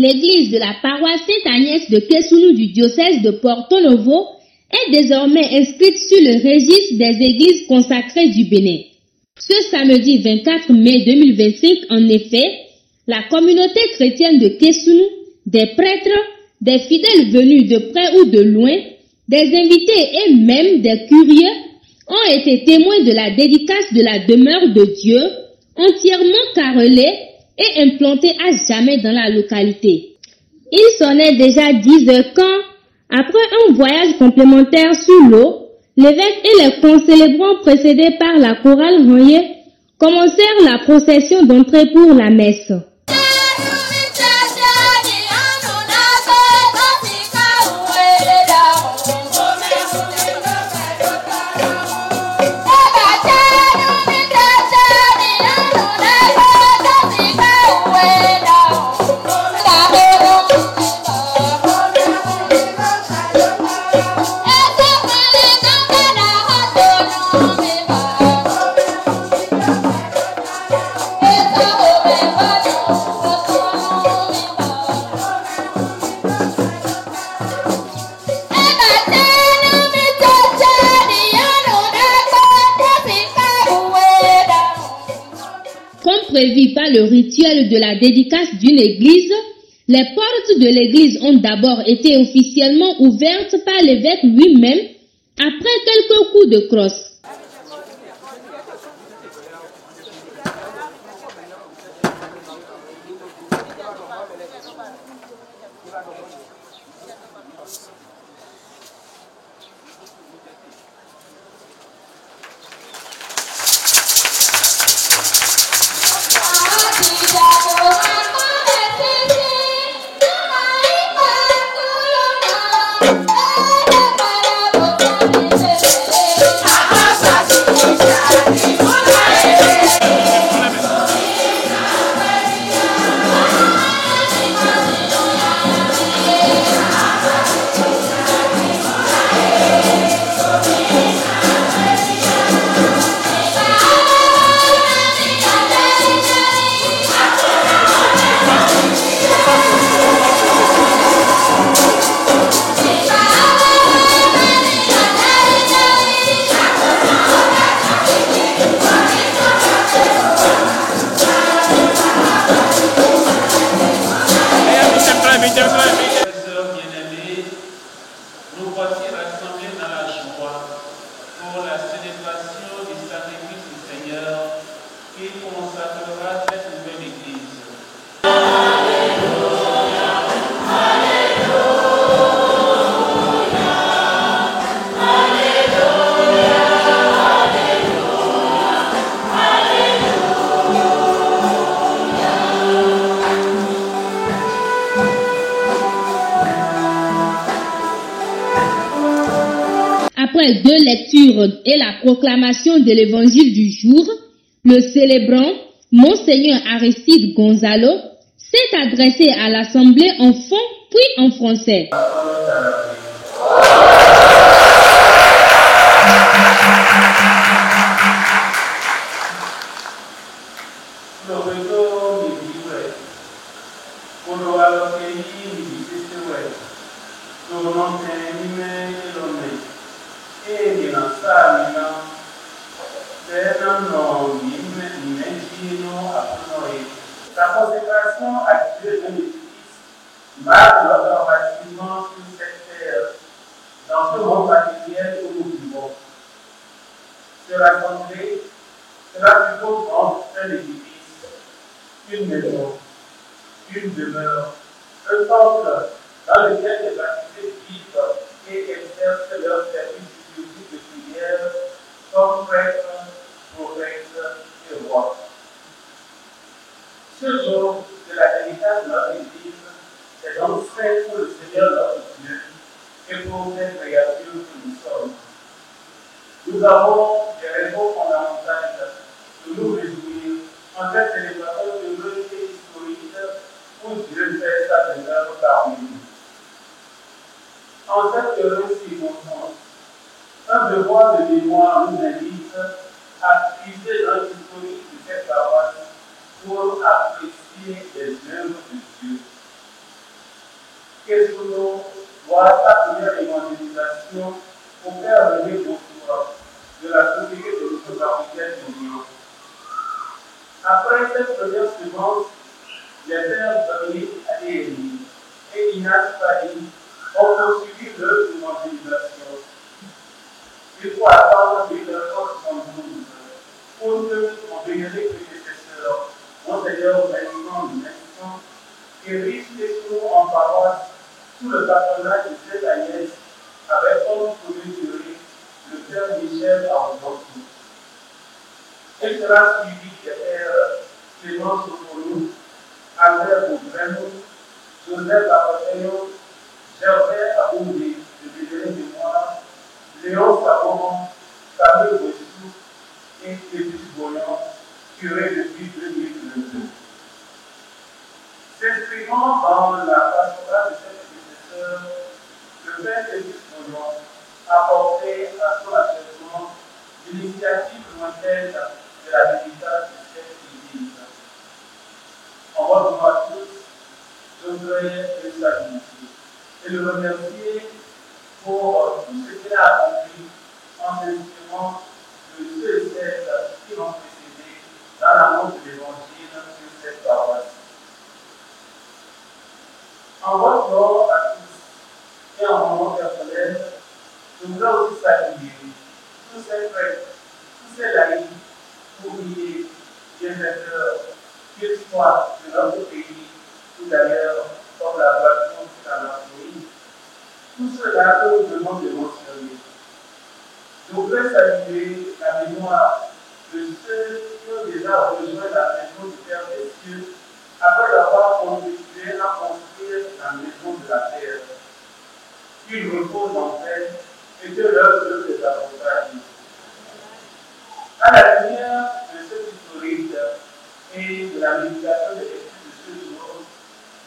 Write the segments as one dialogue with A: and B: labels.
A: l'église de la paroisse Sainte-Agnès de Kessoulou du diocèse de Porto Novo est désormais inscrite sur le registre des églises consacrées du Bénin. Ce samedi 24 mai 2025, en effet, la communauté chrétienne de Kessoulou, des prêtres, des fidèles venus de près ou de loin, des invités et même des curieux ont été témoins de la dédicace de la demeure de Dieu, entièrement carrelée et implantée à jamais dans la localité. Il sonnait déjà 10 heures quand, après un voyage complémentaire sur l'eau, l'évêque et les concélébrants précédés par la chorale rangée commencèrent la procession d'entrée pour la messe. Prévu par le rituel de la dédicace d'une église, les portes de l'église ont d'abord été officiellement ouvertes par l'évêque lui-même après quelques coups de crosse. Après 2 lectures et la proclamation de l'évangile du jour, le célébrant, Monseigneur Aristide Gonzalo, s'est adressé à l'Assemblée en fond puis en français.
B: La consécration à Dieu de l'église marque notre bâtiment sur cette terre, dans ce monde matériel où nous vivons. Se rassembler, cela suppose donc un édifice, une maison, une demeure, un temple dans lequel les baptisés vivent et exercent leur service liturgique de prière comme prêtres, prophètes et rois. Ce jour de la dédicace de notre Église est donc fait pour le Seigneur notre Dieu et pour cette créature que nous sommes. Nous avons des raisons fondamentales de nous réjouir en cette célébration de l'unité historique où Dieu fait sa demeure parmi nous. En cette heureuse circonstance, un devoir de mémoire nous invite à puiser dans l'historique de cette paroisse pour apprécier les œuvres de Dieu. qu'est-ce que nous voit sa première évangélisation pour faire lever autour de la communauté de l'Union africaine de Lyon. Après cette première semence, les pères Dominique Adéhemi et Ignace Fadi ont poursuivi leur évangélisation. Il faut attendre 1972 pour que mon bénéfique prédécesseur, Monseigneur Vincent, érige Tesson en paroisse sous le patronage de cette Agnès, avec comme premier curé le père Michel Arbotti. Elle sera suivie des pères Clément Sopolo, Albert Boubreno, Joseph Apothéo, Gervais Aboundé, de Bédéré Mémoire, Léon Saboron, Camille Boissou et Édith Boyan, curé depuis 2022. S'inscrivant dans la pastorale de ses prédécesseurs, le père Édith Boyan a porté à son achèvement l'initiative lointaine de la dédicace de cette église. En votre nom à tous, je voudrais le saluer et le remercier pour tout ce qu'il a accompli en s'inspirant de ceux et celles qui l'ont précédé dans l'amour de l'Évangile sur cette paroisse. En votre nom à tous et en mon nom personnel, je voudrais aussi saluer tous ces prêtres, tous ces laïcs, ouvriers, bienfaiteurs, qu'ils soient de notre pays ou d'ailleurs comme la Guadeloupe dans notre pays, tout cela que nous venons de mentionner. Je voudrais saluer la mémoire de ceux qui ont déjà rejoint la maison du Père des cieux après avoir contribué à construire la maison de la terre. Qu'ils reposent en paix et que leur Dieu les accompagne. À la lumière de cet historique et de la méditation de l'Esprit de ce jour,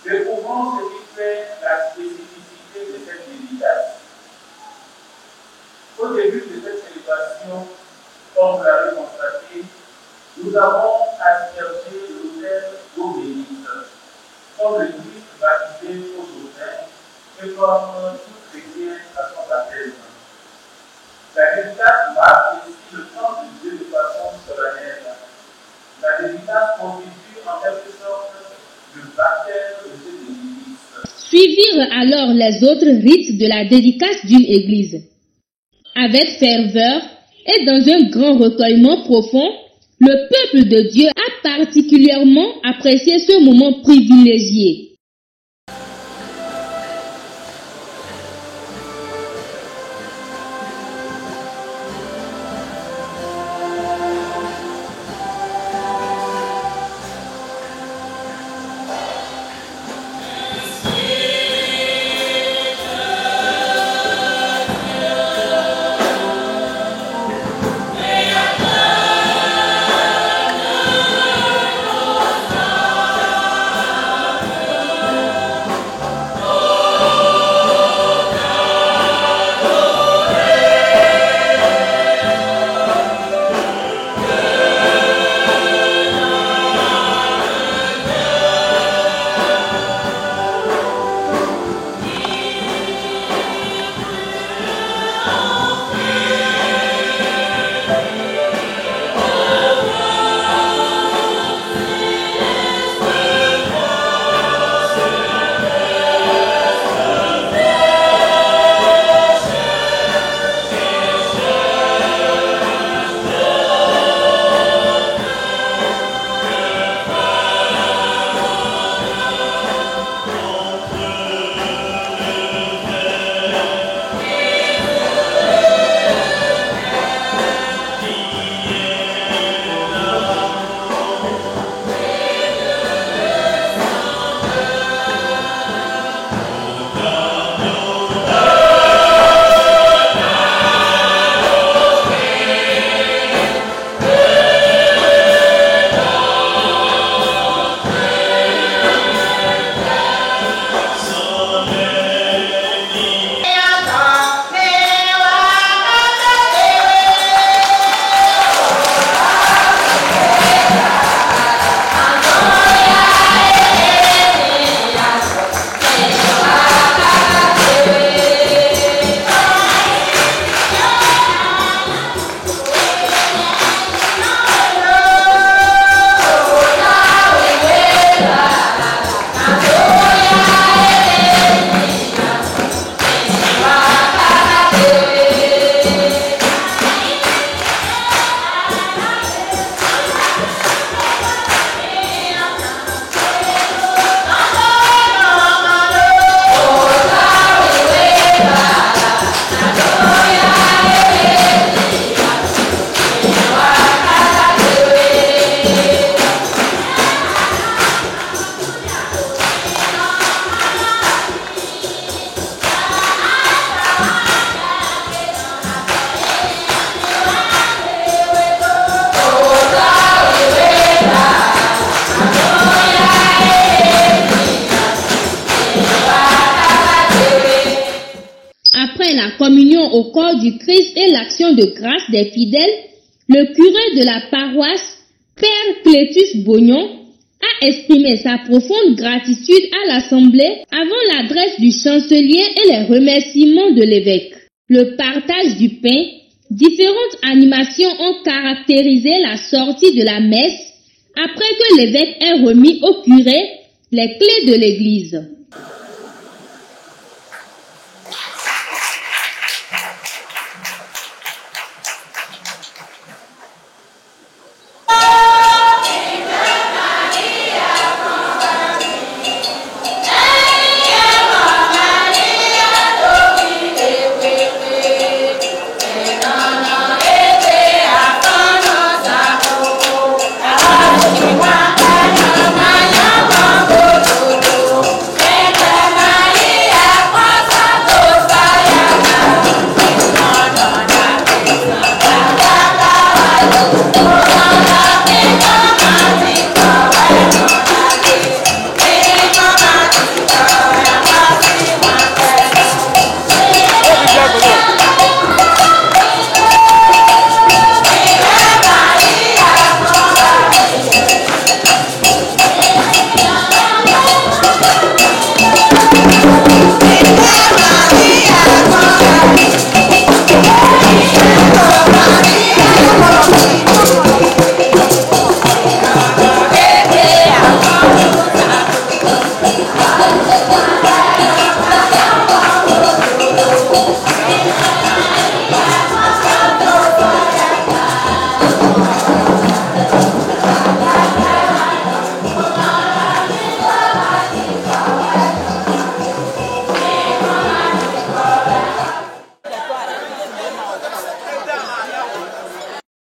B: découvrons ce qui fait la spécificité de cette dédicace. Au début de cette célébration, comme vous l'avez constaté, nous avons aspergé l'autel d'eau bénite, comme le Christ baptisé au Jourdain et comme tout chrétien à son baptême. La dédicace marque ici le temps de Dieu de façon solennelle. La dédicace constitue en quelque sorte le baptême de cette église.
A: Suivirent alors les autres rites de la dédicace d'une église. Avec ferveur et dans un grand recueillement profond, le peuple de Dieu a particulièrement apprécié ce moment privilégié. au corps du Christ et l'action de grâce des fidèles, le curé de la paroisse, Père Clétus Bognon, a exprimé sa profonde gratitude à l'Assemblée avant l'adresse du chancelier et les remerciements de l'évêque. Le partage du pain, différentes animations ont caractérisé la sortie de la messe après que l'évêque ait remis au curé les clés de l'église.